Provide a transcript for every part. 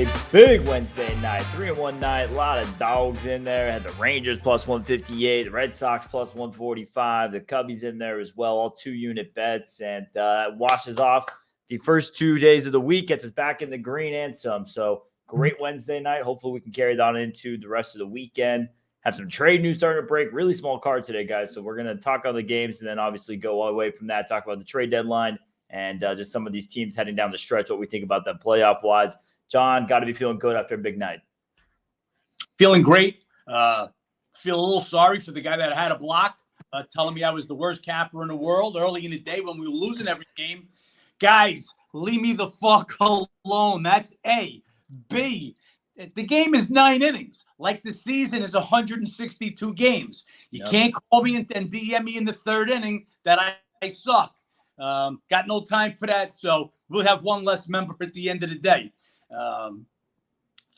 A big Wednesday night, 3-1 night, a lot of dogs in there. Had the Rangers plus 158, the Red Sox plus 145, the Cubbies in there as well, all 2-unit bets, and washes off the first 2 days of the week, gets us back in the green and some. So great Wednesday night. Hopefully we can carry that into the rest of the weekend. Have some trade news starting to break. Really small card today, guys. So we're going to talk on the games and then obviously go all the way from that, talk about the trade deadline and just some of these teams heading down the stretch, what we think about them playoff-wise. John, got to be feeling good after a big night. Feeling great. Feel a little sorry for the guy that had a block, telling me I was the worst capper in the world early in the day when we were losing every game. Guys, leave me the fuck alone. That's A. B, the game is 9 innings. Like the season is 162 games. You can't call me and DM me in the third inning that I suck. Got no time for that, so we'll have one less member at the end of the day.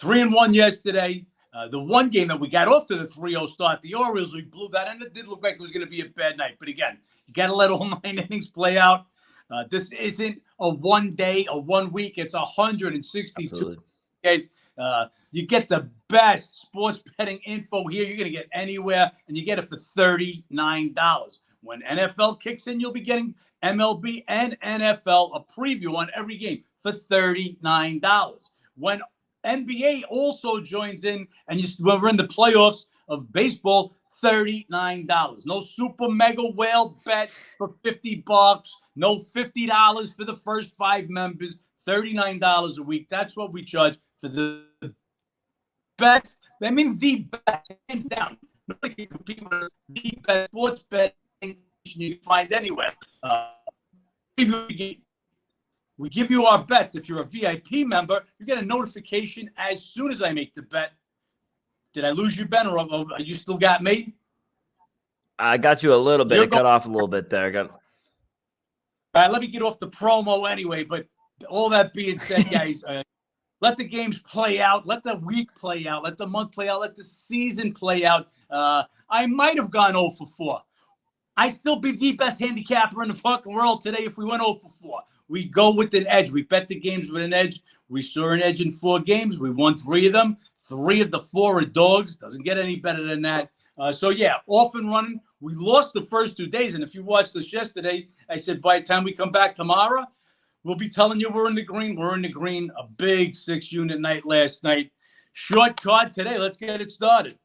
3-1 yesterday. The one game that we got off to the 3-0 start, the Orioles, we blew that, and it did look like it was going to be a bad night. But again, you got to let all 9 innings play out. This isn't a 1 day, a 1 week. It's 162 Absolutely. days. You get the best sports betting info here you're going to get anywhere, and you get it for $39. When NFL kicks in, you'll be getting MLB and NFL, a preview on every game for $39. When NBA also joins in, and when we're in the playoffs of baseball, $39. No super mega whale bet for $50. No $50 for the first 5 members. $39 a week. That's what we charge for the best. I mean, the best, hands down. Nobody can compete with the best sports betting you can find anywhere. We give you our bets. If you're a VIP member, you get a notification as soon as I make the bet. Did I lose you, Ben, or you still got me? I got you a little bit. It cut off a little bit there. All right, let me get off the promo anyway. But all that being said, guys, let the games play out. Let the week play out. Let the month play out. Let the season play out. I might have gone 0 for 4. I'd still be the best handicapper in the fucking world today if we went 0 for 4. We go with an edge. We bet the games with an edge. We saw an edge in 4 games. We won 3 of them. 3 of the 4 are dogs. Doesn't get any better than that. So, yeah, off and running. We lost the first 2 days. And if you watched us yesterday, I said by the time we come back tomorrow, we'll be telling you we're in the green. We're in the green. A big 6-unit night last night. Short card today. Let's get it started.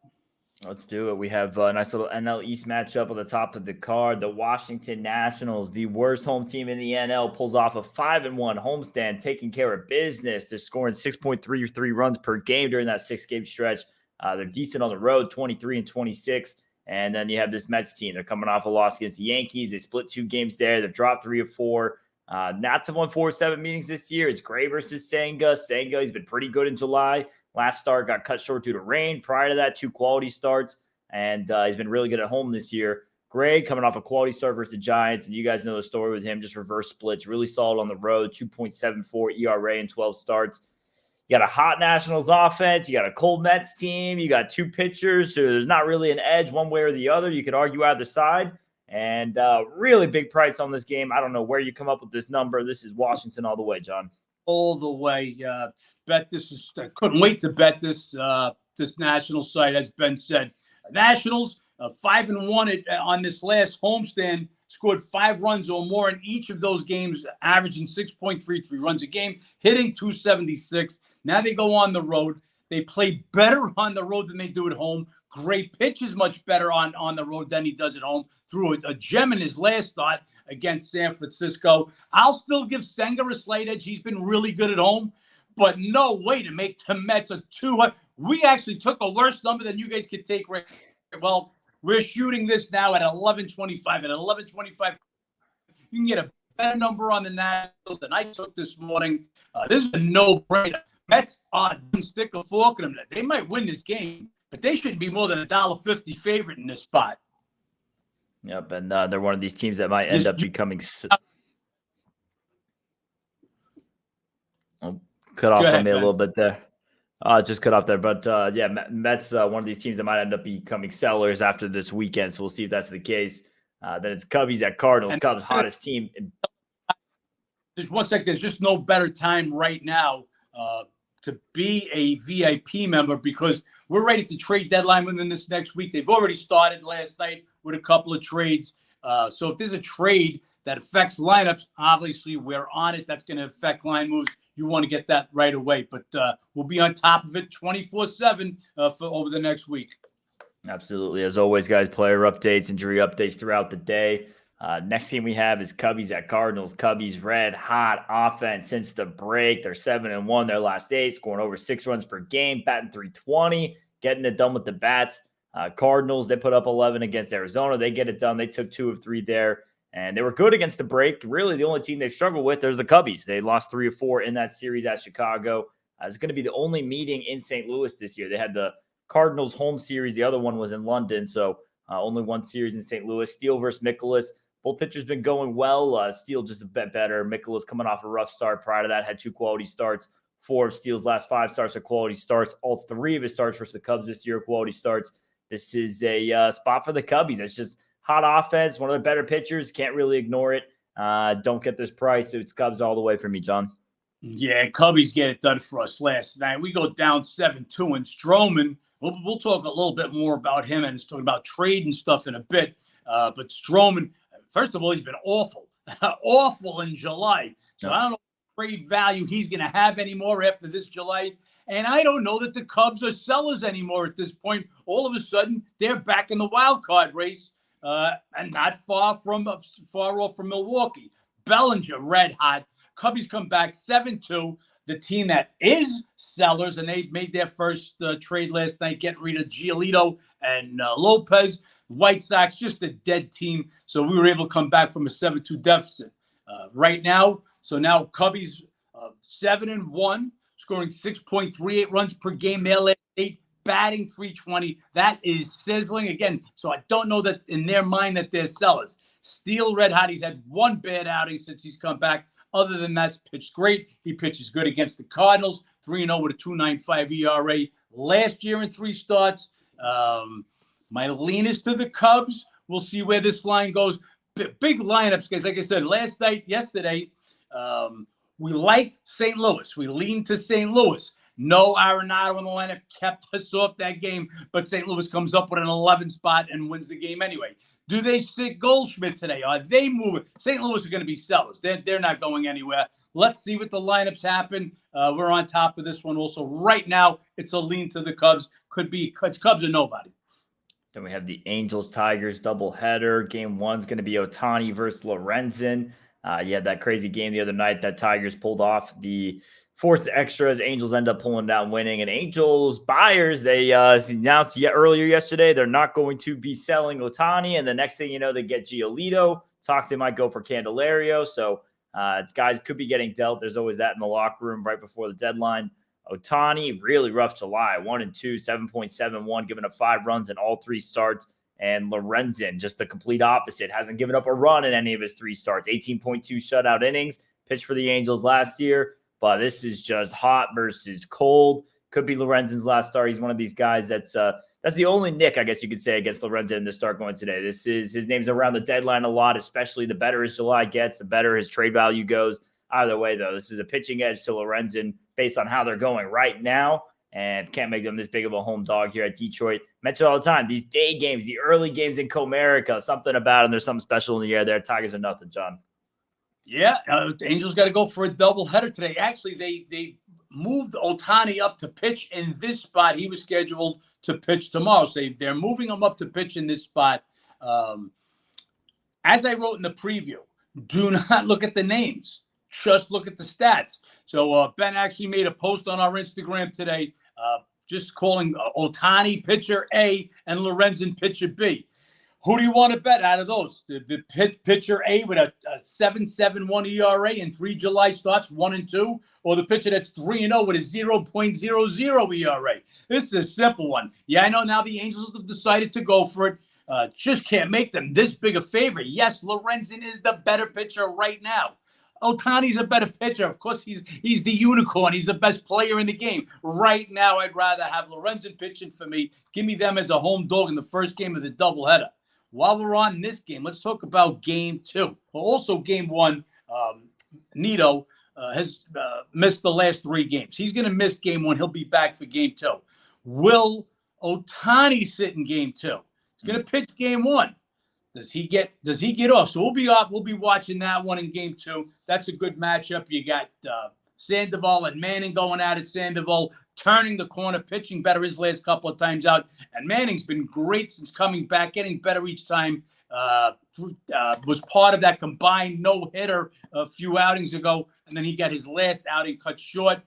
Let's do it. We have a nice little NL East matchup on the top of the card. The Washington Nationals, the worst home team in the NL, pulls off a 5-1 homestand, taking care of business. They're scoring 6.33 runs per game during that 6-game stretch. They're decent on the road, 23-26. And then you have this Mets team. They're coming off a loss against the Yankees. They split 2 games there. They've dropped 3 of 4. Nats have won 4 of 7 meetings this year. It's Gray versus Senga. Senga, he's been pretty good in July. Last start got cut short due to rain. Prior to that, 2 quality starts, and he's been really good at home this year. Gray coming off a quality start versus the Giants, and you guys know the story with him, just reverse splits, really solid on the road, 2.74 ERA in 12 starts. You got a hot Nationals offense. You got a cold Mets team. You got 2 pitchers, so there's not really an edge one way or the other. You could argue either side, and really big price on this game. I don't know where you come up with this number. This is Washington all the way, John. All the way. Bet this. I couldn't wait to bet this. This national site, as Ben said. Nationals 5-1 on this last homestand, scored 5 runs or more in each of those games, averaging 6.33 runs a game, hitting 276. Now they go on the road. They play better on the road than they do at home. Gray pitches much better on the road than he does at home. Threw a gem in his last start against San Francisco. I'll still give Senga a slight edge. He's been really good at home, but no way to make the Mets a 2. We actually took a worse number than you guys could take. Right? Well, we're shooting this now at 11.25. At 11.25, you can get a better number on the Nationals than I took this morning. This is a no-brainer. Mets are stick a fork in them. They might win this game, but they shouldn't be more than a $1.50 favorite in this spot. Yep, and they're one of these teams that might end up becoming cut off on me a little bit there. Just cut off there. But, yeah, Mets, one of these teams that might end up becoming sellers after this weekend, so we'll see if that's the case. Then it's Cubbies at Cardinals. Cubs, hottest team. There's one sec. There's just no better time right now to be a VIP member because we're ready to trade deadline within this next week. They've already started last night with a couple of trades. So if there's a trade that affects lineups, obviously we're on it. That's going to affect line moves. You want to get that right away. But we'll be on top of it 24/7 for over the next week. Absolutely. As always, guys, player updates, injury updates throughout the day. Next game we have is Cubbies at Cardinals. Cubbies red hot offense since the break. They're 7-1 their last 8, scoring over 6 runs per game, batting .320, getting it done with the bats. Cardinals, they put up 11 against Arizona. They get it done. They took 2 of 3 there, and they were good against the break. Really, the only team they've struggled with, there's the Cubbies. They lost 3 of 4 in that series at Chicago. It's going to be the only meeting in St. Louis this year. They had the Cardinals home series. The other one was in London, so only one series in St. Louis. Steele versus Mikolas. Both pitchers been going well. Steele just a bit better. Mikolas coming off a rough start. Prior to that, had 2 quality starts. 4 of Steele's last 5 starts are quality starts. All 3 of his starts versus the Cubs this year are quality starts. This is a spot for the Cubbies. It's just hot offense. One of the better pitchers. Can't really ignore it. Don't get this price. It's Cubs all the way for me, John. Yeah, Cubbies get it done for us last night. We go down 7-2, and Stroman, we'll talk a little bit more about him and talk about trade and stuff in a bit. But Stroman, first of all, he's been awful, awful in July. So I don't know what trade value he's going to have anymore after this July. And I don't know that the Cubs are sellers anymore at this point. All of a sudden, they're back in the wild card race and not far off from Milwaukee. Bellinger, red hot. Cubbies come back 7-2. The team that is sellers, and they made their first trade last night, getting rid of Giolito and Lopez. White Sox, just a dead team. So we were able to come back from a 7-2 deficit right now. So now Cubbies 7-1, scoring 6.38 runs per game. Their last 8, batting .320. That is sizzling again. So I don't know that in their mind that they're sellers. Steele red hot. He's had 1 bad outing since he's come back. Other than that, pitched great. He pitches good against the Cardinals. 3-0 with a 2.95 ERA last year in 3 starts. My lean is to the Cubs. We'll see where this line goes. Big lineups, guys. Like I said, yesterday, we liked St. Louis. We leaned to St. Louis. No Arenado in the lineup kept us off that game, but St. Louis comes up with an 11 spot and wins the game anyway. Do they sit Goldschmidt today? Are they moving? St. Louis are going to be sellers. They're not going anywhere. Let's see what the lineups happen. We're on top of this one also. Right now, it's a lean to the Cubs. Could be Cubs or nobody. Then we have the Angels-Tigers doubleheader. Game 1's going to be Ohtani versus Lorenzen. You had that crazy game the other night that Tigers pulled off the forced extras. Angels end up pulling down winning. And Angels buyers, they announced earlier yesterday they're not going to be selling Ohtani. And the next thing you know, they get Giolito. Talks they might go for Candelario. So guys could be getting dealt. There's always that in the locker room right before the deadline. Ohtani, really rough July. 1-2, 7.71, giving up 5 runs in all 3 starts. And Lorenzen, just the complete opposite. Hasn't given up a run in any of his 3 starts. 18.2 shutout innings. Pitched for the Angels last year. But this is just hot versus cold. Could be Lorenzen's last start. He's one of these guys that's the only nick, I guess you could say, against Lorenzen in the start going today. His name's around the deadline a lot, especially the better his July gets, the better his trade value goes. Either way, though, this is a pitching edge to Lorenzen based on how they're going right now. And can't make them this big of a home dog here at Detroit. Mention all the time, these day games, the early games in Comerica, something about them. There's something special in the air there. Tigers are nothing, John. Yeah, the Angels got to go for a doubleheader today. Actually, they moved Ohtani up to pitch in this spot. He was scheduled to pitch tomorrow. So they're moving him up to pitch in this spot. As I wrote in the preview, do not look at the names. Just look at the stats. So Ben actually made a post on our Instagram today just calling Ohtani pitcher A and Lorenzen pitcher B. Who do you want to bet out of those? The pitcher A with a 7.71 ERA and 3 July starts, 1-2, or the pitcher that's 3-0 with a 0.00 ERA? This is a simple one. Yeah, I know now the Angels have decided to go for it. Just can't make them this big a favorite. Yes, Lorenzen is the better pitcher right now. Ohtani's a better pitcher. Of course, he's the unicorn. He's the best player in the game. Right now, I'd rather have Lorenzen pitching for me. Give me them as a home dog in the first game of the doubleheader. While we're on this game, let's talk about Game 2. Well, also Game 1, Nito, has missed the last 3 games. He's going to miss game 1. He'll be back for game 2. Will Ohtani sit in game 2? He's going to pitch game 1. Does he get off? So we'll be watching that one in game 2. That's a good matchup. You got Sandoval and Manning going at it. Sandoval turning the corner, pitching better his last couple of times out. And Manning's been great since coming back, getting better each time. Was part of that combined no-hitter a few outings ago, and then he got his last outing cut short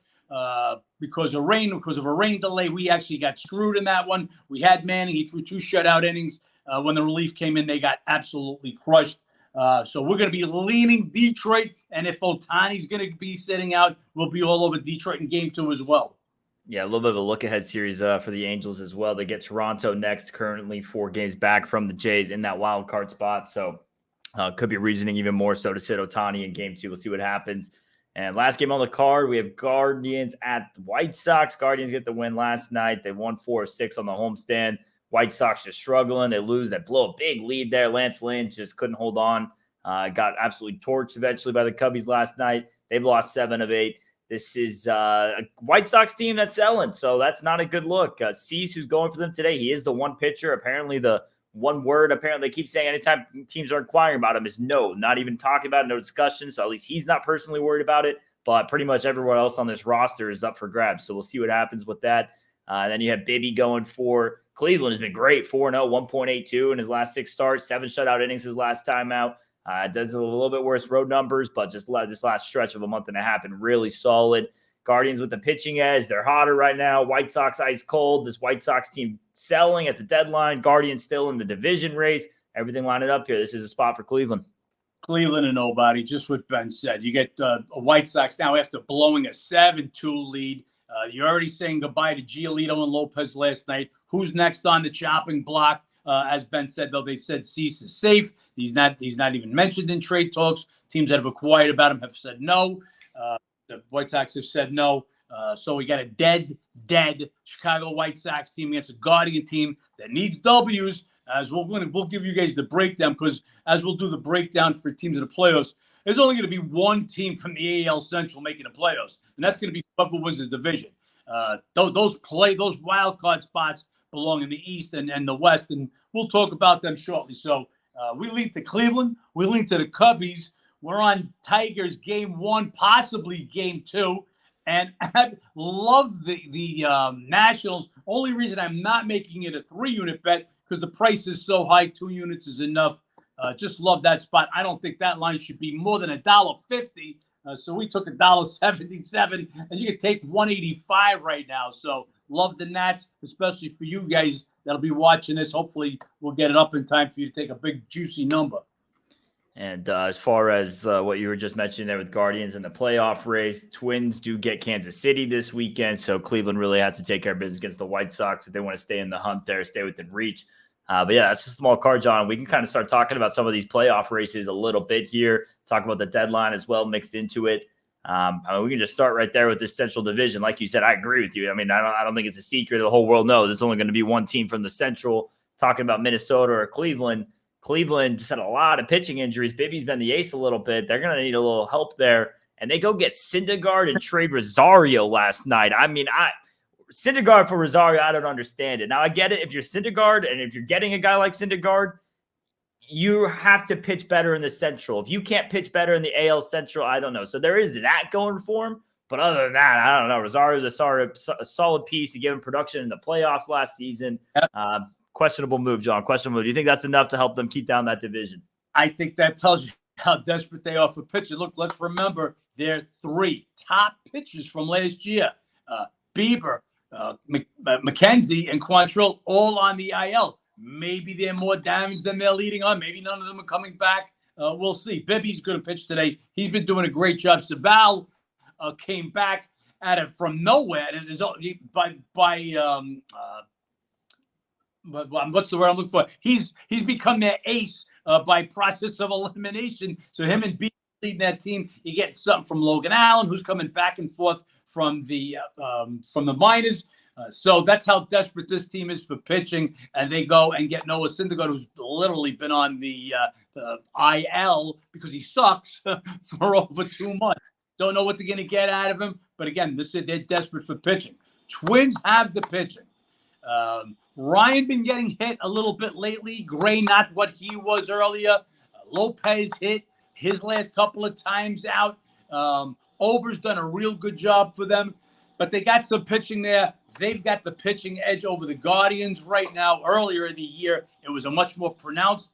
because of a rain delay. We actually got screwed in that one. We had Manning. He threw 2 shutout innings. When the relief came in, they got absolutely crushed. So we're going to be leaning Detroit, and if Ohtani's going to be sitting out, we'll be all over Detroit in game 2 as well. Yeah, a little bit of a look-ahead series for the Angels as well. They get Toronto next, currently 4 games back from the Jays in that wild card spot. So could be reasoning even more so to sit Ohtani in game 2. We'll see what happens. And last game on the card, we have Guardians at the White Sox. Guardians get the win last night. They won 4 of 6 on the homestand. White Sox just struggling. They lose. They blow a big lead there. Lance Lynn just couldn't hold on. Got absolutely torched eventually by the Cubbies last night. They've lost 7 of 8. This is a White Sox team that's selling, so that's not a good look. Cease, who's going for them today, he is the one pitcher. Apparently, the one word they keep saying anytime teams are inquiring about him is no, not even talking about it, no discussion. So at least he's not personally worried about it, but pretty much everyone else on this roster is up for grabs. So we'll see what happens with that. Then you have Bibby going for Cleveland. Has been great, 4-0, 1.82 in his last 6 starts, 7 shutout innings his last time out. Does a little bit worse road numbers, but just this last stretch of a month and a half been really solid. Guardians with the pitching edge. They're hotter right now. White Sox ice cold. This White Sox team selling at the deadline. Guardians still in the division race. Everything lining up here. This is a spot for Cleveland. Cleveland and nobody, just what Ben said. You get a White Sox now after blowing a 7-2 lead. You're already saying goodbye to Giolito and Lopez last night. Who's next on the chopping block? As Ben said, though, they said Cease is safe. He's not even mentioned in trade talks. Teams that have acquired about him have said no. The White Sox have said no. So we got a dead Chicago White Sox team against a Guardian team that needs W's. As we'll give you guys the breakdown, because as we'll do the breakdown for teams in the playoffs, there's only going to be one team from the AL Central making the playoffs, and that's going to be whoever wins the division. Those wild card spots belong in the East and the West, and we'll talk about them shortly. So we lead to Cleveland. We lead to the Cubbies. We're on Tigers game 1, possibly game 2. And I love the Nationals. Only reason I'm not making it a 3-unit bet because the price is so high, 2 units is enough. Just love that spot. I don't think that line should be more than $1.50. So we took $1.77, and you can take $1.85 right now. So love the Nats, especially for you guys that'll be watching this. Hopefully we'll get it up in time for you to take a big, juicy number. And as far as what you were just mentioning there with Guardians in the playoff race, Twins do get Kansas City this weekend. So Cleveland really has to take care of business against the White Sox if they want to stay in the hunt there, stay within reach. But yeah, that's a small card, John. We can kind of start talking about some of these playoff races a little bit here, talk about the deadline as well mixed into it. We can just start right there with this Central Division. Like you said, I agree with you. I mean, I don't think it's a secret. The whole world knows there's only going to be one team from the Central. Talking about Minnesota or Cleveland. Cleveland just had a lot of pitching injuries. Bibby's been the ace a little bit. They're going to need a little help there. And they go get Syndergaard and trade Rosario last night. I mean, Syndergaard for Rosario, I don't understand it. Now, I get it. If you're Syndergaard and if you're getting a guy like Syndergaard, you have to pitch better in the Central. If you can't pitch better in the AL Central, I don't know. So there is that going for him. But other than that, I don't know. Rosario's a solid piece to give him production in the playoffs last season. Yep. Questionable move, John. Questionable move. Do you think that's enough to help them keep down that division? I think that tells you how desperate they are for pitchers. Look, let's remember their 3 top pitchers from last year. Bieber, McKenzie, and Quantrill all on the IL. Maybe they're more damaged than they're leading on. Maybe none of them are coming back. We'll see. Bibby's going to pitch today. He's been doing a great job. Saval came back at it from nowhere. But what's the word I'm looking for? He's become their ace by process of elimination. So him and B leading that team. You get something from Logan Allen, who's coming back and forth from the minors. So that's how desperate this team is for pitching. And they go and get Noah Syndergaard, who's literally been on the IL because he sucks for over 2 months. Don't know what they're going to get out of him. But again, they're desperate for pitching. Twins have the pitching. Ryan been getting hit a little bit lately. Gray not what he was earlier. Lopez hit his last couple of times out. Ober's done a real good job for them. But they got some pitching there. They've got the pitching edge over the Guardians right now. Earlier in the year, it was a much more pronounced.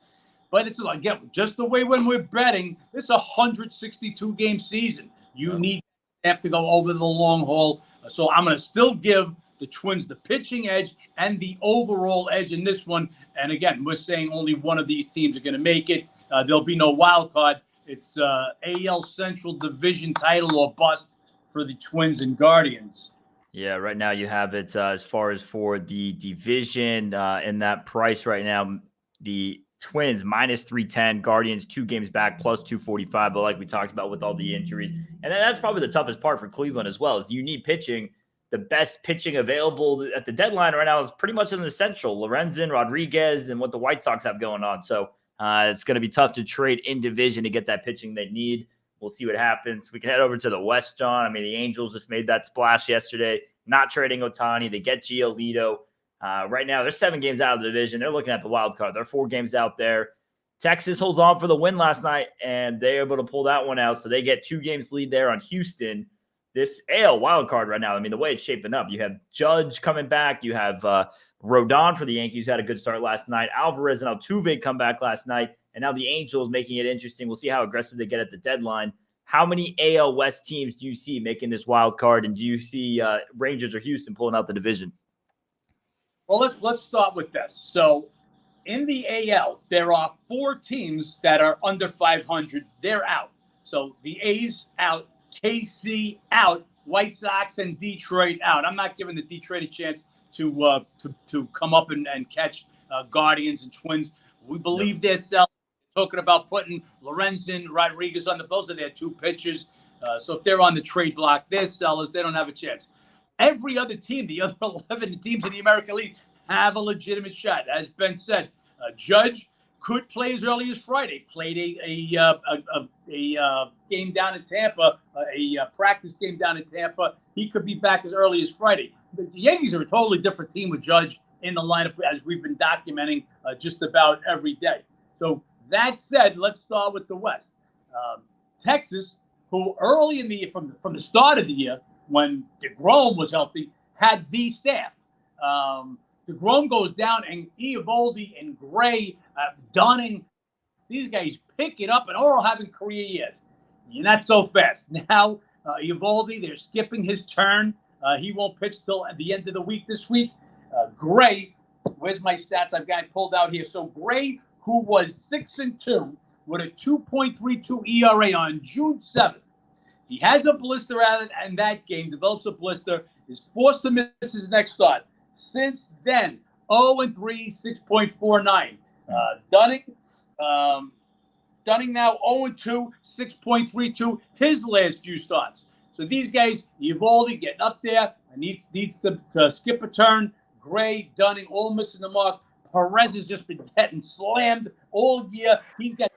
But it's, again, just the way when we're betting, it's a 162-game season. You need to have to go over the long haul. So I'm going to still give the Twins the pitching edge and the overall edge in this one. And again, we're saying only one of these teams are going to make it. There'll be no wild card. It's AL Central Division title or bust for the Twins and Guardians. Yeah, right now you have it as far as for the division in that price right now. The Twins -310, Guardians 2 games back +245. But like we talked about with all the injuries, and that's probably the toughest part for Cleveland as well, is you need pitching. The best pitching available at the deadline right now is pretty much in the Central. Lorenzen, Rodriguez, and what the White Sox have going on. So it's going to be tough to trade in division to get that pitching they need. We'll see what happens. We can head over to the West, John. I mean, the Angels just made that splash yesterday, not trading Ohtani. They get Giolito. Right now, they're 7 games out of the division. They're looking at the wild card. They're 4 games out there. Texas holds on for the win last night, and they're able to pull that one out. So they get 2 games lead there on Houston. This AL wild card right now, I mean, the way it's shaping up, you have Judge coming back. You have Rodon for the Yankees, who had a good start last night. Alvarez and Altuve come back last night. And now the Angels making it interesting. We'll see how aggressive they get at the deadline. How many AL West teams do you see making this wild card? And do you see Rangers or Houston pulling out the division? Well, let's start with this. So in the AL, there are 4 teams that are under 500. They're out. So the A's out, KC out, White Sox and Detroit out. I'm not giving the Detroit a chance to come up and catch Guardians and Twins. We believe they're selling. Talking about putting Lorenzen, Rodriguez on the bills of their 2 pitchers. So if they're on the trade block, they're sellers. They don't have a chance. Every other team, the other 11 teams in the American League, have a legitimate shot. As Ben said, Judge could play as early as Friday. Played a game down in Tampa, a practice game down in Tampa. He could be back as early as Friday. The Yankees are a totally different team with Judge in the lineup, as we've been documenting just about every day. So that said, let's start with the West. Texas, who early in the year, from the start of the year, when DeGrom was healthy, had the staff. DeGrom goes down, and Eovaldi and Gray, Dunning, these guys pick it up and all having career years. You're not so fast. Now, Eovaldi, they're skipping his turn. He won't pitch till at the end of the week this week. Gray, where's my stats I've got pulled out here? So Gray, who was 6-2 with a 2.32 ERA on June 7th. He has a blister out in that game, develops a blister, is forced to miss his next start. Since then, 0-3, 6.49. Dunning now 0-2, 6.32, his last few starts. So these guys, Eovaldi getting up there, needs to skip a turn. Gray, Dunning, all missing the mark. Perez has just been getting slammed all year. He's got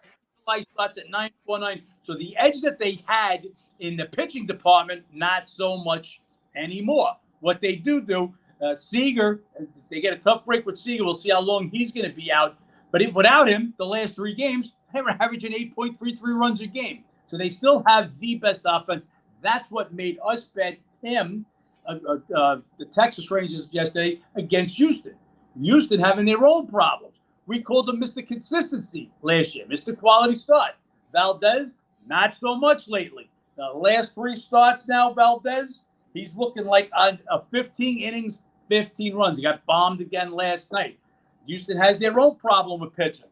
spots at 9.49. So the edge that they had in the pitching department, not so much anymore. What they do, Seager, they get a tough break with Seager. We'll see how long he's going to be out. But without him, the last 3 games, they were averaging 8.33 runs a game. So they still have the best offense. That's what made us bet him, the Texas Rangers, yesterday against Houston. Houston having their own problems. We called him Mr. Consistency last year, Mr. Quality Start. Valdez, not so much lately. The last 3 starts now, Valdez, he's looking like a 15 innings, 15 runs. He got bombed again last night. Houston has their own problem with pitching.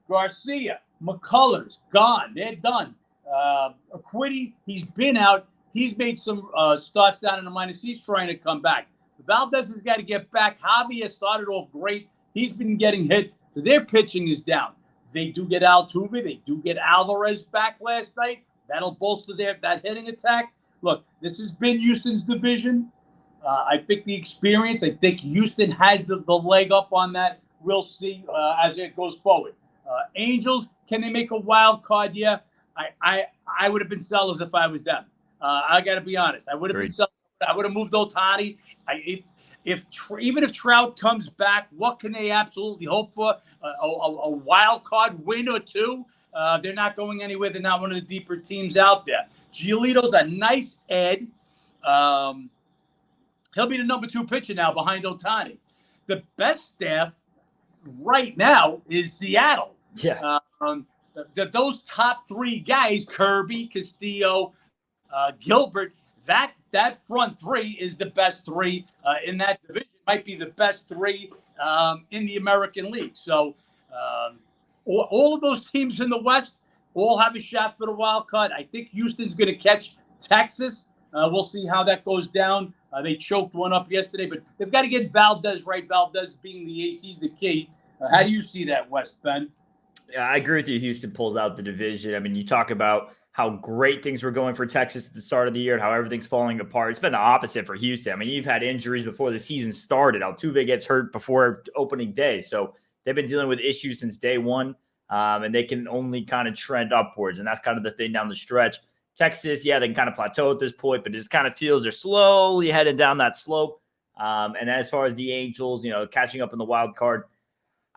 Garcia, McCullers, gone. They're done. Acquitty, he's been out. He's made some starts down in the minors. He's trying to come back. Valdez has got to get back. Javier started off great. He's been getting hit. So their pitching is down. They do get Altuve. They do get Alvarez back last night. That'll bolster that hitting attack. Look, this has been Houston's division. I think the experience, I think Houston has the leg up on that. We'll see as it goes forward. Angels, can they make a wild card? Yeah. I would have been sellers if I was them. I got to be honest. I would have been sellers. I would have moved Otani. Even if Trout comes back, what can they absolutely hope for? A wild card win or two? They're not going anywhere. They're not one of the deeper teams out there. Giolito's a nice add. He'll be the number 2 pitcher now behind Otani. The best staff right now is Seattle. Yeah. Those top 3 guys, Kirby, Castillo, Gilbert, that front 3 is the best 3 in that division. Might be the best 3 in the American League. So all of those teams in the West all have a shot for the wild card. I think Houston's going to catch Texas. We'll see how that goes down. They choked one up yesterday, but they've got to get Valdez right. Valdez being the ace, he's the key. How do you see that, West, Ben? Yeah, I agree with you. Houston pulls out the division. I mean, you talk about how great things were going for Texas at the start of the year and how everything's falling apart. It's been the opposite for Houston. I mean, you've had injuries before the season started. Altuve gets hurt before opening day. So they've been dealing with issues since day one, and they can only kind of trend upwards. And that's kind of the thing down the stretch. Texas, yeah, they can kind of plateau at this point, but it just kind of feels they're slowly heading down that slope. And as far as the Angels, catching up in the wild card,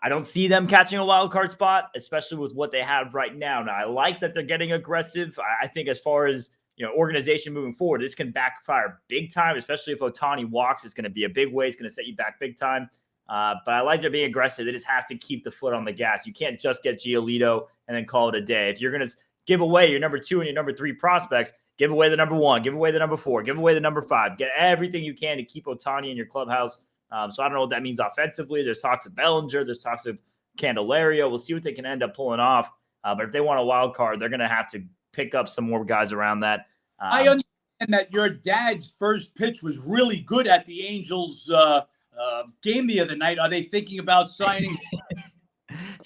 I don't see them catching a wild card spot, especially with what they have right now. Now, I like that they're getting aggressive. I think as far as organization moving forward, this can backfire big time, especially if Otani walks. It's going to be a big way. It's going to set you back big time. But I like they're being aggressive. They just have to keep the foot on the gas. You can't just get Giolito and then call it a day. If you're going to give away your number 2 and your number 3 prospects, give away the number 1, give away the number 4, give away the number 5. Get everything you can to keep Otani in your clubhouse. So I don't know what that means offensively. There's talks of Bellinger. There's talks of Candelario. We'll see what they can end up pulling off. But if they want a wild card, they're going to have to pick up some more guys around that. I understand that your dad's first pitch was really good at the Angels game the other night. Are they thinking about signing?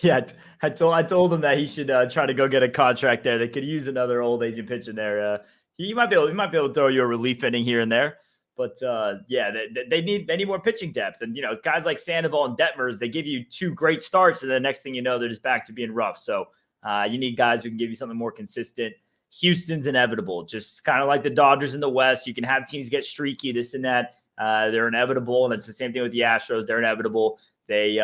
Yeah, I told him that he should try to go get a contract there. They could use another old agent pitch in there. He might be able to throw you a relief inning here and there. But they need more pitching depth. And guys like Sandoval and Detmers, they give you 2 great starts, and the next thing you know, they're just back to being rough. So you need guys who can give you something more consistent. Houston's inevitable, just kind of like the Dodgers in the West. You can have teams get streaky, this and that. They're inevitable, and it's the same thing with the Astros. They're inevitable. They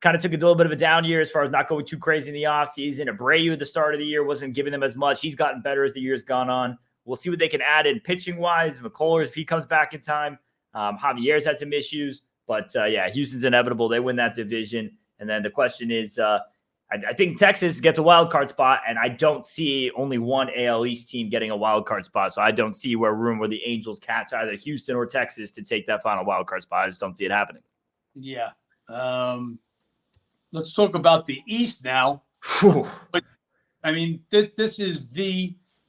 kind of took a little bit of a down year as far as not going too crazy in the offseason. Abreu at the start of the year wasn't giving them as much. He's gotten better as the year's gone on. We'll see what they can add in pitching-wise. McCullers, if he comes back in time. Javier's had some issues. But, Houston's inevitable. They win that division. And then the question is, I think Texas gets a wild card spot, and I don't see only one AL East team getting a wild card spot. So I don't see where the Angels catch either Houston or Texas to take that final wild card spot. I just don't see it happening. Yeah. Let's talk about the East now. But, I mean, this is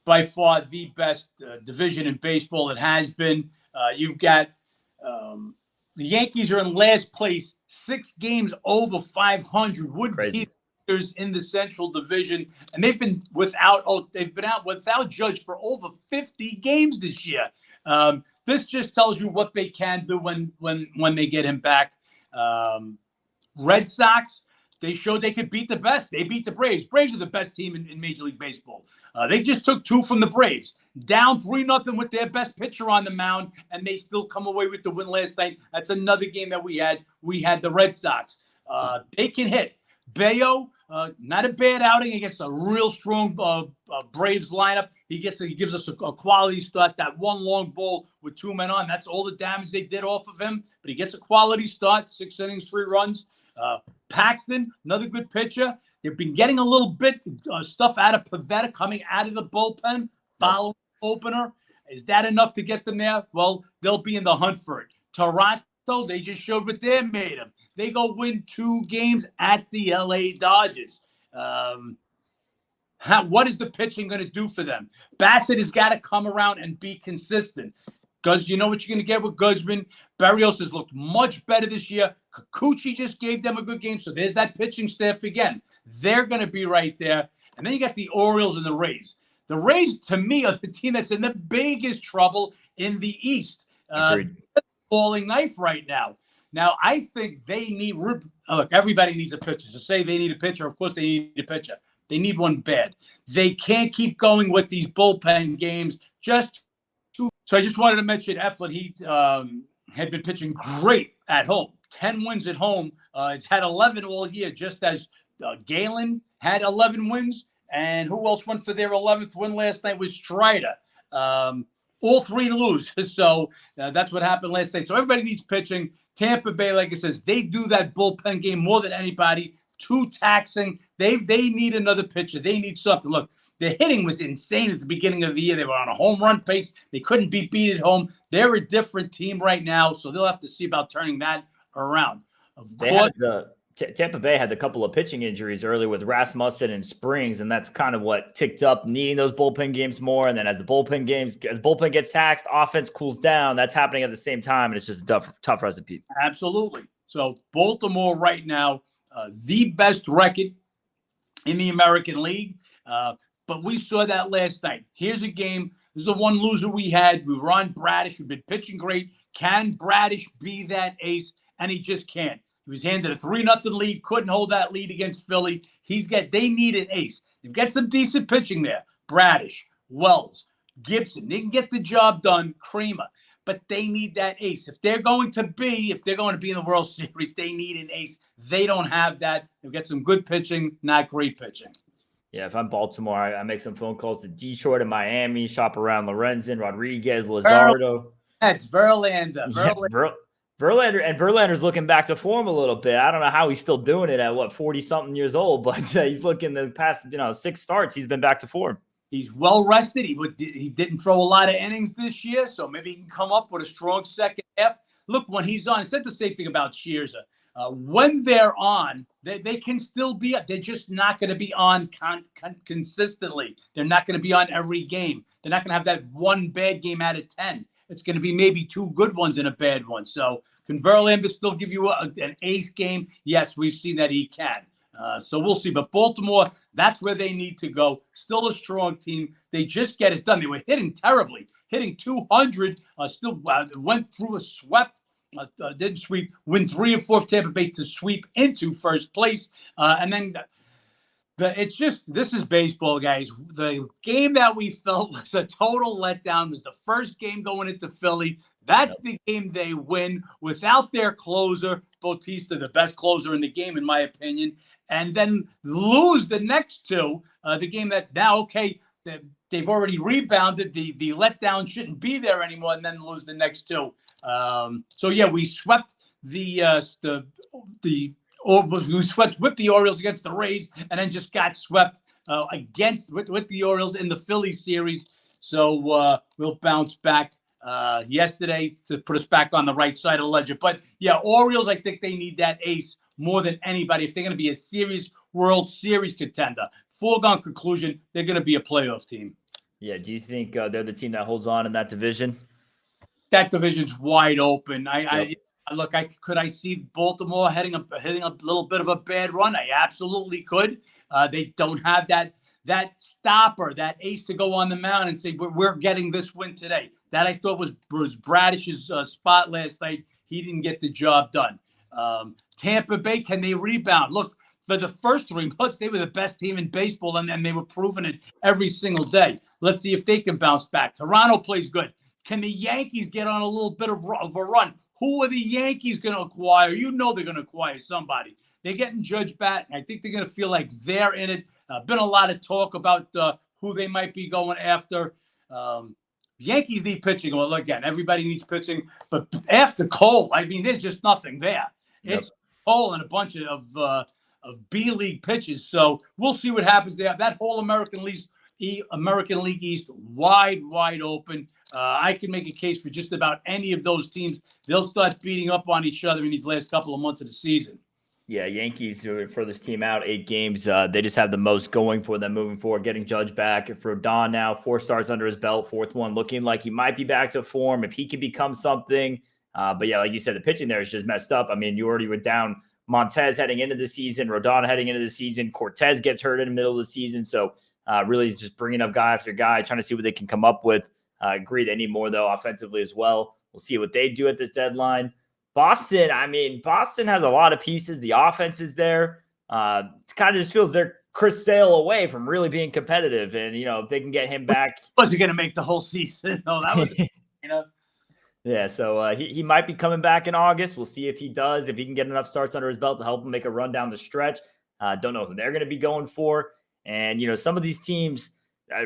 by far the best division in baseball. It has been. You've got the Yankees are in last place, 6 games over 500. Would be in the Central Division, and they've been without Judge for over 50 games this year. This just tells you what they can do when they get him back. Red Sox, they showed they could beat the best. They beat the Braves. Braves are the best team in Major League Baseball. They just took 2 from the Braves, down 3-0 with their best pitcher on the mound, and they still come away with the win last night. That's another game that we had. We had the Red Sox. They can hit. Bayo, not a bad outing against a real strong Braves lineup. He gives us a quality start. That one long ball with 2 men on, that's all the damage they did off of him. But he gets a quality start, 6 innings, 3 runs. Paxton, another good pitcher. They've been getting a little bit stuff out of Pivetta coming out of the bullpen, following opener. Is that enough to get them there? Well, they'll be in the hunt for it. Toronto, they just showed what they're made of. They go win 2 games at the LA Dodgers. What is the pitching going to do for them? Bassett has got to come around and be consistent. Because you know what you're going to get with Guzman. Barrios has looked much better this year. Kikuchi just gave them a good game. So there's that pitching staff again. They're going to be right there. And then you got the Orioles and the Rays. The Rays, to me, are the team that's in the biggest trouble in the East. Falling knife right now. Now, I think they need – look, everybody needs a pitcher. To say they need a pitcher, of course they need a pitcher. They need one bad. They can't keep going with these bullpen games. So I just wanted to mention Eflin. He had been pitching great at home. 10 wins at home. It's had 11 all year, just as Galen had 11 wins. And who else went for their 11th win last night was Strider. All three lose. So that's what happened last night. So everybody needs pitching. Tampa Bay, like I says, they do that bullpen game more than anybody. Too taxing. They need another pitcher. They need something. Look, the hitting was insane at the beginning of the year. They were on a home run pace. They couldn't be beat at home. They're a different team right now, so they'll have to see about turning that around. Tampa Bay had a couple of pitching injuries early with Rasmussen and Springs, and that's kind of what ticked up needing those bullpen games more. And then as the bullpen gets taxed, offense cools down. That's happening at the same time, and it's just a tough recipe. Absolutely. So Baltimore right now, the best record in the American League. But we saw that last night. Here's a game. This is the one loser we had. We were on Bradish, who'd been pitching great. Can Bradish be that ace? And he just can't. He was handed a 3-0 lead, couldn't hold that lead against Philly. They need an ace. They've got some decent pitching there. Bradish, Wells, Gibson. They can get the job done. Creamer. But they need that ace. If they're going to be in the World Series, they need an ace. They don't have that. They've got some good pitching, not great pitching. Yeah, if I'm Baltimore, I make some phone calls to Detroit and Miami, shop around Lorenzen, Rodriguez, Luzardo. That's Verlander. Verlander's looking back to form a little bit. I don't know how he's still doing it at 40-something years old, but he's looking the past 6 starts. He's been back to form. He's well rested. He didn't throw a lot of innings this year, so maybe he can come up with a strong second half. Look, when he's on, I said the same thing about Scherzer. When they're on, they can still be up. They're just not going to be on consistently. They're not going to be on every game. They're not going to have that one bad game out of 10. It's going to be maybe 2 good ones and a bad one. So can Verlander still give you an ace game? Yes, we've seen that he can. So we'll see. But Baltimore, that's where they need to go. Still a strong team. They just get it done. They were hitting terribly, hitting 200. Still went through a swept. Didn't sweep, win 3 of 4 Tampa Bay to sweep into first place. And then this is baseball, guys. The game that we felt was a total letdown was the first game going into Philly. That's the game they win without their closer, Bautista, the best closer in the game, in my opinion, and then lose the next 2. The game that now, okay, they've already rebounded. The letdown shouldn't be there anymore, and then lose the next 2. So yeah, we swept we swept with the Orioles against the Rays, and then just got swept with the Orioles in the Philly series. So we'll bounce back yesterday to put us back on the right side of the ledger. But yeah, Orioles, I think they need that ace more than anybody if they're going to be a serious World Series contender. Foregone conclusion, they're going to be a playoff team. Yeah, do you think they're the team that holds on in that division? That division's wide open. Could I see Baltimore hitting a little bit of a bad run? I absolutely could. They don't have that stopper, that ace to go on the mound and say we're getting this win today. That I thought was Bradish's spot last night. He didn't get the job done. Tampa Bay, can they rebound? Look, for the first 3 months, they were the best team in baseball, and they were proving it every single day. Let's see if they can bounce back. Toronto plays good. Can the Yankees get on a little bit of a run? Who are the Yankees going to acquire? You know they're going to acquire somebody. They're getting Judge Batten. I think they're going to feel like they're in it. Been a lot of talk about who they might be going after. Yankees need pitching. Well, again, everybody needs pitching. But after Cole, I mean, there's just nothing there. Yep. It's Cole and a bunch of B-League pitches. So we'll see what happens there. That whole American League East wide open. I can make a case for just about any of those teams. They'll start beating up on each other in these last couple of months of the season. Yeah, Yankees for this team out 8 games. They just have the most going for them moving forward. Getting Judge back for Don now, 4 starts under his belt, 4th one, looking like he might be back to form if he can become something. But yeah, like you said, the pitching there is just messed up. I mean, you already were down Montez heading into the season, Rodon heading into the season, Cortez gets hurt in the middle of the season. So really just bringing up guy after guy, trying to see what they can come up with. Agree they need more, though, offensively as well. We'll see what they do at this deadline. Boston has a lot of pieces. The offense is there. It kind of just feels they're Chris Sale away from really being competitive. And, if they can get him back. Wasn't going to make the whole season. No, that was, Yeah, so he might be coming back in August. We'll see if he does, if he can get enough starts under his belt to help him make a run down the stretch. Don't know who they're going to be going for. And, some of these teams,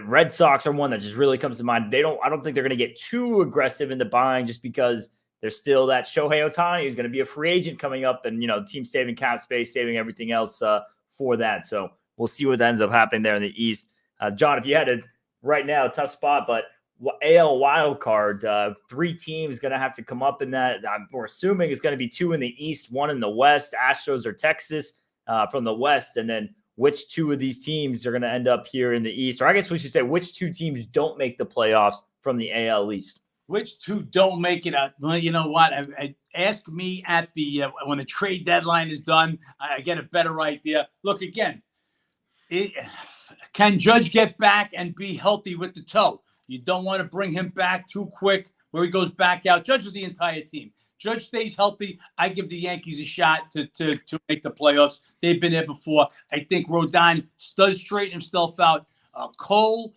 Red Sox are one that just really comes to mind. I don't think they're going to get too aggressive in the buying just because there's still that Shohei Ohtani who's going to be a free agent coming up, and, team saving cap space, saving everything else for that. So we'll see what ends up happening there in the East. John, if you had to right now, tough spot, but AL wild card, 3 teams going to have to come up in that. We're assuming it's going to be 2 in the East, 1 in the West, Astros or Texas from the West. And then which 2 of these teams are going to end up here in the East? Or I guess we should say which 2 teams don't make the playoffs from the AL East. Which 2 don't make it? Well, you know what? Ask me at the when the trade deadline is done. I get a better idea. Look, again, can Judge get back and be healthy with the toe? You don't want to bring him back too quick where he goes back out. Judge is the entire team. Judge stays healthy. I give the Yankees a shot to make the playoffs. They've been there before. I think Rodon does straighten himself out. Cole's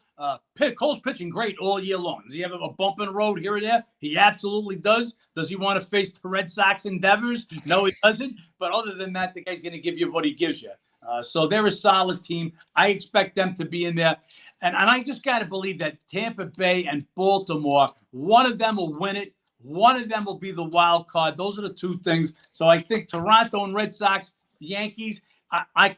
pitching great all year long. Does he have a bump in the road here or there? He absolutely does. Does he want to face the Red Sox endeavors? No, he doesn't. But other than that, the guy's going to give you what he gives you. So they're a solid team. I expect them to be in there. And I just got to believe that Tampa Bay and Baltimore, one of them will win it. One of them will be the wild card. Those are the 2 things. So I think Toronto and Red Sox, Yankees,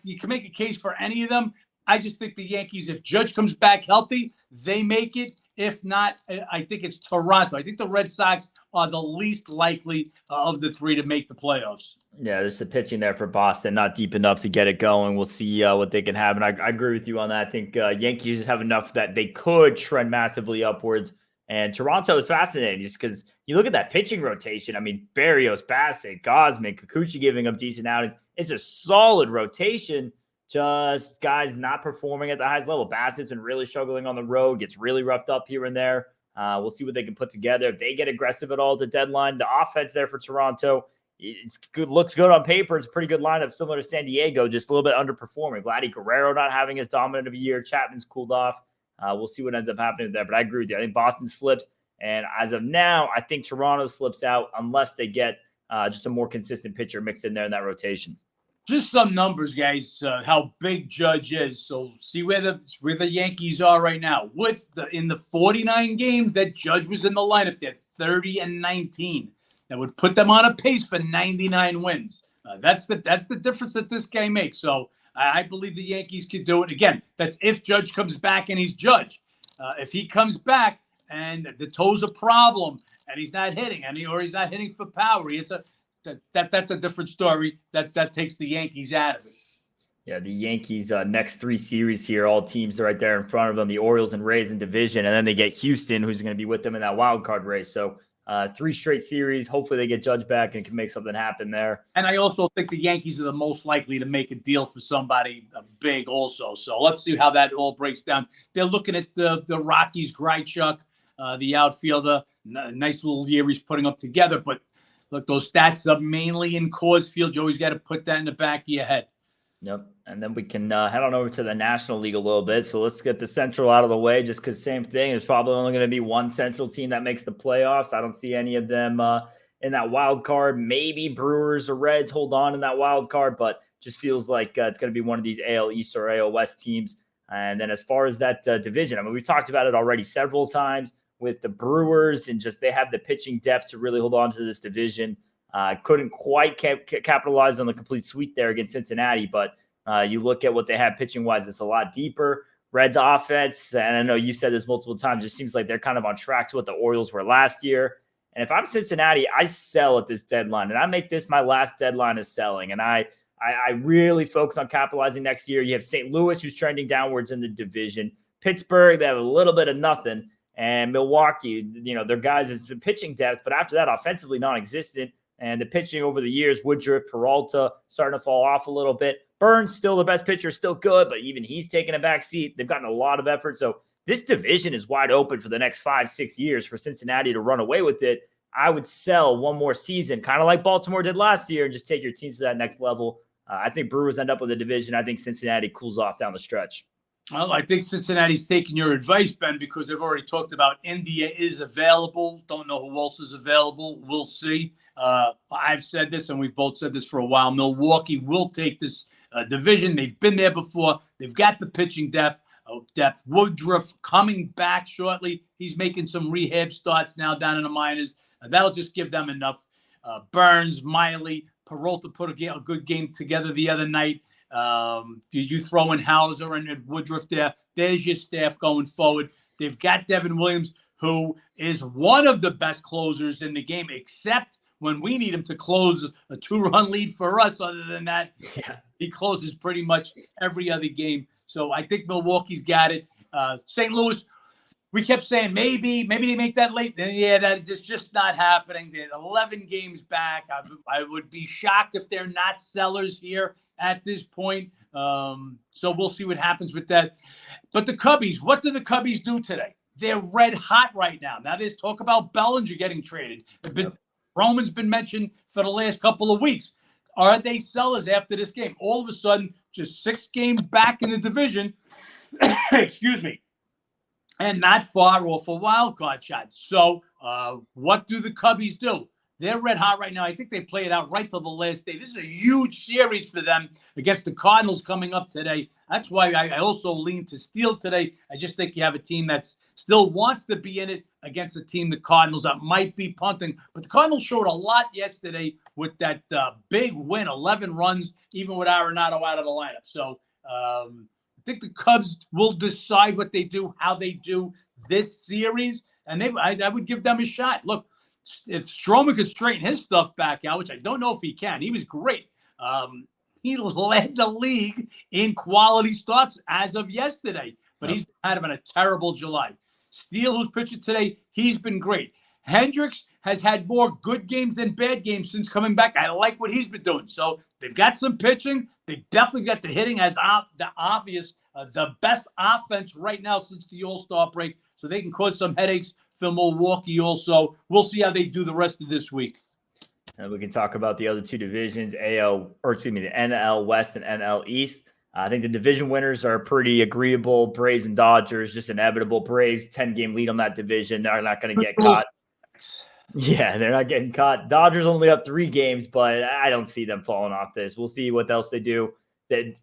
you can make a case for any of them. I just think the Yankees, if Judge comes back healthy, they make it. If not, I think it's Toronto. I think the Red Sox are the least likely of the 3 to make the playoffs. Yeah, there's the pitching there for Boston, not deep enough to get it going. We'll see what they can have. And I agree with you on that. I think Yankees just have enough that they could trend massively upwards. And Toronto is fascinating just because you look at that pitching rotation. I mean, Berrios, Bassett, Gausman, Kikuchi giving up decent outings. It's a solid rotation. Just guys not performing at the highest level. Bassett's been really struggling on the road, gets really roughed up here and there. We'll see what they can put together. If they get aggressive at all at the deadline, the offense there for Toronto, it's good. Looks good on paper. It's a pretty good lineup, similar to San Diego, just a little bit underperforming. Vladdy Guerrero not having as dominant of a year. Chapman's cooled off. We'll see what ends up happening there. But I agree with you. I think Boston slips. And as of now, I think Toronto slips out unless they get just a more consistent pitcher mixed in there in that rotation. Just some numbers, guys, how big Judge is. So see where the Yankees are right now. In the 49 games that Judge was in the lineup, they're 30-19. That would put them on a pace for 99 wins. That's the difference that this guy makes. So I believe the Yankees could do it. Again, that's if Judge comes back and he's Judge. If he comes back and the toe's a problem and he's not hitting, or he's not hitting for power, that's a different story. That takes the Yankees out of it. Yeah, the Yankees' next 3 series here, all teams are right there in front of them, the Orioles and Rays in division, and then they get Houston, who's going to be with them in that wild card race. So 3 straight series. Hopefully they get Judge back and can make something happen there. And I also think the Yankees are the most likely to make a deal for somebody big also. So let's see how that all breaks down. They're looking at the Rockies, Grichuk, the outfielder. Nice little year he's putting up together, but look, those stats are mainly in Coors Field. You always got to put that in the back of your head. Yep. And then we can head on over to the National League a little bit. So let's get the Central out of the way just because same thing. There's probably only going to be one Central team that makes the playoffs. I don't see any of them in that wild card. Maybe Brewers or Reds hold on in that wild card, but just feels like it's going to be one of these AL East or AL West teams. And then as far as that division, I mean, we've talked about it already several times with the Brewers and just they have the pitching depth to really hold on to this division. Couldn't quite capitalize on the complete sweep there against Cincinnati, but you look at what they have pitching-wise, it's a lot deeper. Reds offense, and I know you've said this multiple times, it seems like they're kind of on track to what the Orioles were last year. And if I'm Cincinnati, I sell at this deadline, and I make this my last deadline is selling. And I really focus on capitalizing next year. You have St. Louis, who's trending downwards in the division. Pittsburgh, they have a little bit of nothing. And Milwaukee, their guys, it's been pitching depth, but after that, offensively non-existent. And the pitching over the years, Woodruff, Peralta, starting to fall off a little bit. Burns, still the best pitcher, still good, but even he's taking a back seat. They've gotten a lot of effort. So this division is wide open for the next 5-6 years for Cincinnati to run away with it. I would sell one more season, kind of like Baltimore did last year, and just take your team to that next level. I think Brewers end up with a division. I think Cincinnati cools off down the stretch. Well, I think Cincinnati's taking your advice, Ben, because they've already talked about India is available. Don't know who else is available. We'll see. I've said this, and we've both said this for a while. Milwaukee will take this division. They've been there before. They've got the pitching depth. Woodruff coming back shortly. He's making some rehab starts now down in the minors. That'll just give them enough. Burns, Miley, Peralta put a good game together the other night. You throw in Hauser and Woodruff there. There's your staff going forward. They've got Devin Williams, who is one of the best closers in the game, except when we need him to close a 2-run lead for us. Other than that, he closes pretty much every other game. So I think Milwaukee's got it. St. Louis, we kept saying maybe they make that late. Yeah, that is just not happening. They're 11 games back. I would be shocked if they're not sellers here at this point. So we'll see what happens with that. But the Cubbies, what do the Cubbies do today? They're red hot right now. Now there's talk about Bellinger getting traded. Roman's been mentioned for the last couple of weeks. Are they sellers after this game? All of a sudden, just 6 games back in the division. Excuse me. And not far off a wild card shot. So what do the Cubbies do? They're red hot right now. I think they play it out right till the last day. This is a huge series for them against the Cardinals coming up today. That's why I also lean to Steele today. I just think you have a team that still wants to be in it against a team, the Cardinals, that might be punting. But the Cardinals showed a lot yesterday with that big win, 11 runs, even with Arenado out of the lineup. So I think the Cubs will decide what they do, how they do this series, and I would give them a shot. Look, if Stroman could straighten his stuff back out, which I don't know if he can, he was great. He led the league in quality starts as of yesterday, but he's had him in a terrible July. Steele, who's pitching today, he's been great. Hendricks has had more good games than bad games since coming back. I like what he's been doing. So they've got some pitching. They definitely got the hitting as the obvious, the best offense right now since the All-Star break. So they can cause some headaches for Milwaukee also. We'll see how they do the rest of this week. And we can talk about the other 2 divisions, the NL West and NL East. I think the division winners are pretty agreeable. Braves and Dodgers, just inevitable. Braves, 10-game lead on that division. They're not going to get caught. Yeah, they're not getting caught. Dodgers only up 3 games, but I don't see them falling off this. We'll see what else they do. That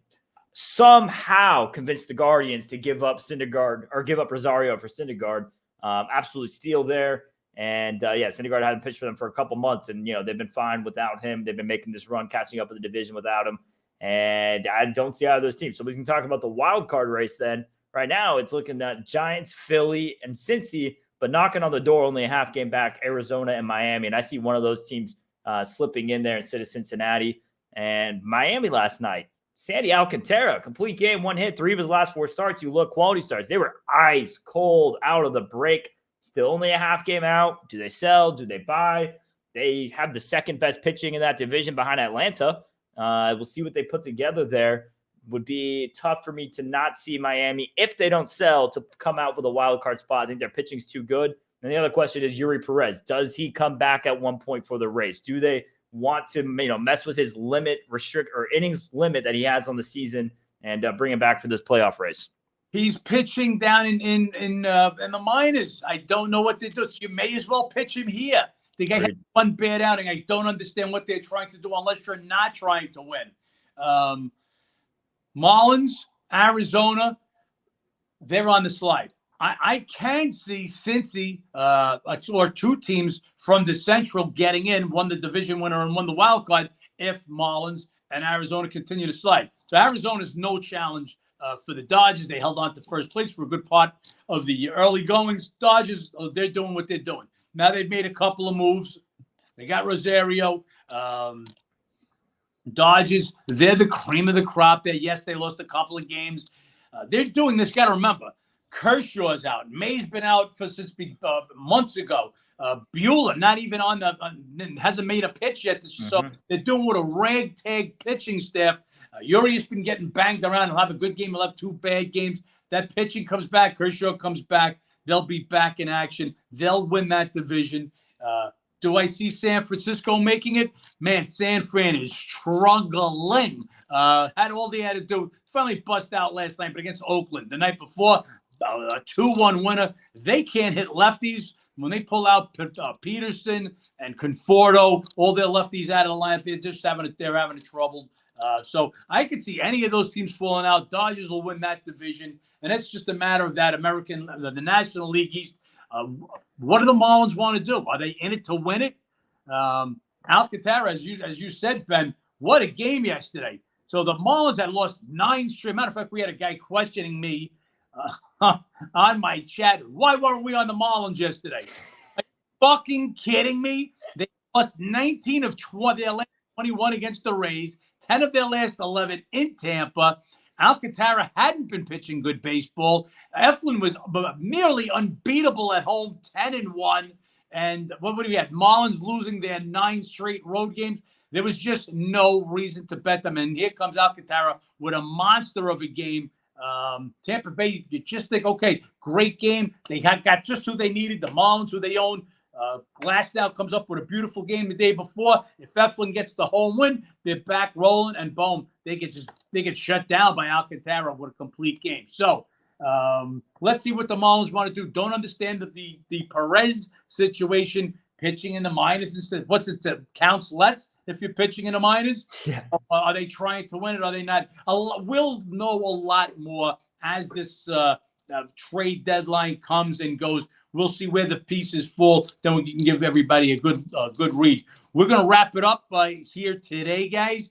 somehow convinced the Guardians to give up Syndergaard or give up Rosario for Syndergaard. Absolute steal there. And Syndergaard hadn't pitched for them for a couple months, and they've been fine without him. They've been making this run, catching up in the division without him. And I don't see either of those teams. So we can talk about the wild card race then. Right now, it's looking at Giants, Philly, and Cincy, but knocking on the door, only a half game back, Arizona and Miami. And I see one of those teams slipping in there instead of Cincinnati. And Miami last night, Sandy Alcantara, complete game, 1 hit, 3 of his last 4 starts. You look, quality starts. They were ice cold out of the break. Still only a half game out. Do they sell? Do they buy? They have the second best pitching in that division behind Atlanta. We'll see what they put together there. Would be tough for me to not see Miami, if they don't sell, to come out with a wild card spot. I think their pitching's too good. And the other question is Yuri Perez. Does he come back at one point for the race? Do they want to you mess with his innings limit that he has on the season and bring him back for this playoff race? He's pitching down in the minors. I don't know what they do. So you may as well pitch him here. The guy had one bad outing. I don't understand what they're trying to do unless you're not trying to win. Mullins, Arizona, they're on the slide. I can see Cincy or 2 teams from the Central getting in, one the division winner and one the wild card, if Mullins and Arizona continue to slide. So Arizona's no challenge for the Dodgers. They held on to first place for a good part of the early goings. Dodgers, they're doing what they're doing. Now they've made a couple of moves. They got Rosario. Dodgers, they're the cream of the crop there. Yes, they lost a couple of games. They're doing this. Got to remember, Kershaw's out. May's been out since months ago. Bueller, not even hasn't made a pitch yet. So they're doing with a ragtag pitching staff. Urias been getting banged around. He'll have a good game. He'll have 2 bad games. That pitching comes back. Kershaw comes back. They'll be back in action. They'll win that division. Do I see San Francisco making it? Man, San Fran is struggling. Had all they had to do. Finally bust out last night, but against Oakland. The night before, a 2-1 winner. They can't hit lefties. When they pull out Peterson and Conforto, all their lefties out of the lineup, they're having trouble. So I could see any of those teams falling out. Dodgers will win that division, and it's just a matter of that the National League East. What do the Marlins want to do? Are they in it to win it? Alcantara, as you said, Ben, what a game yesterday. So the Marlins had lost 9 straight. Matter of fact, we had a guy questioning me on my chat. Why weren't we on the Marlins yesterday? Are you fucking kidding me? They lost 19 of their last 21 against the Rays, 10 of their last 11 in Tampa. Alcantara hadn't been pitching good baseball. Eflin was nearly unbeatable at home, 10-1. And what would we have? Marlins losing their 9 straight road games. There was just no reason to bet them. And here comes Alcantara with a monster of a game. Tampa Bay, you just think, okay, great game. They got just who they needed, the Marlins, who they own. Glasnow comes up with a beautiful game the day before. If Eflin gets the home win, they're back rolling, and boom, they get shut down by Alcantara with a complete game. So let's see what the Marlins want to do. Don't understand the Perez situation, pitching in the minors instead. What's it? Counts less if you're pitching in the minors. Yeah. Are they trying to win it? Are they not? We'll know a lot more as this trade deadline comes and goes. We'll see where the pieces fall. Then we can give everybody a good read. We're going to wrap it up here today, guys.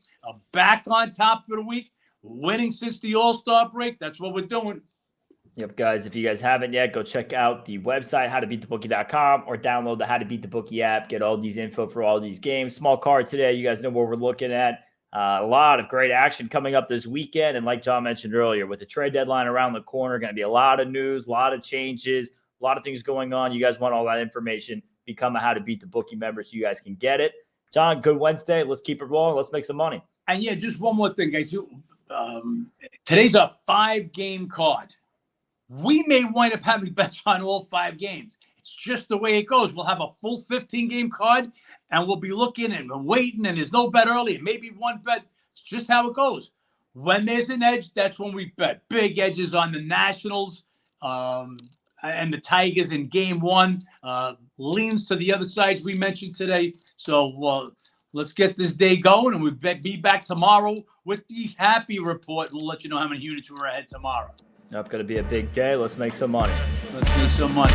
Back on top for the week. Winning since the All-Star break. That's what we're doing. Yep, guys. If you guys haven't yet, go check out the website, howtobeatthebookie.com, or download the How to Beat the Bookie app. Get all these info for all these games. Small card today. You guys know what we're looking at. A lot of great action coming up this weekend. And like John mentioned earlier, with the trade deadline around the corner, going to be a lot of news, a lot of changes, a lot of things going on. You guys want all that information, become a How to Beat the Bookie member so you guys can get it. John, good Wednesday. Let's keep it rolling. Let's make some money. And yeah, just one more thing, guys. Today's a 5-game card. We may wind up having bets on all 5 games. It's just the way it goes. We'll have a full 15-game card, and we'll be looking and waiting, and there's no bet early, and maybe one bet. It's just how it goes. When there's an edge, that's when we bet. Big edges on the Nationals and the Tigers in Game 1. Leans to the other sides we mentioned today. So let's get this day going, and we'll be back tomorrow with the Happy Report. We'll let you know how many units we're ahead tomorrow. Yep, going to be a big day. Let's make some money. Let's make some money.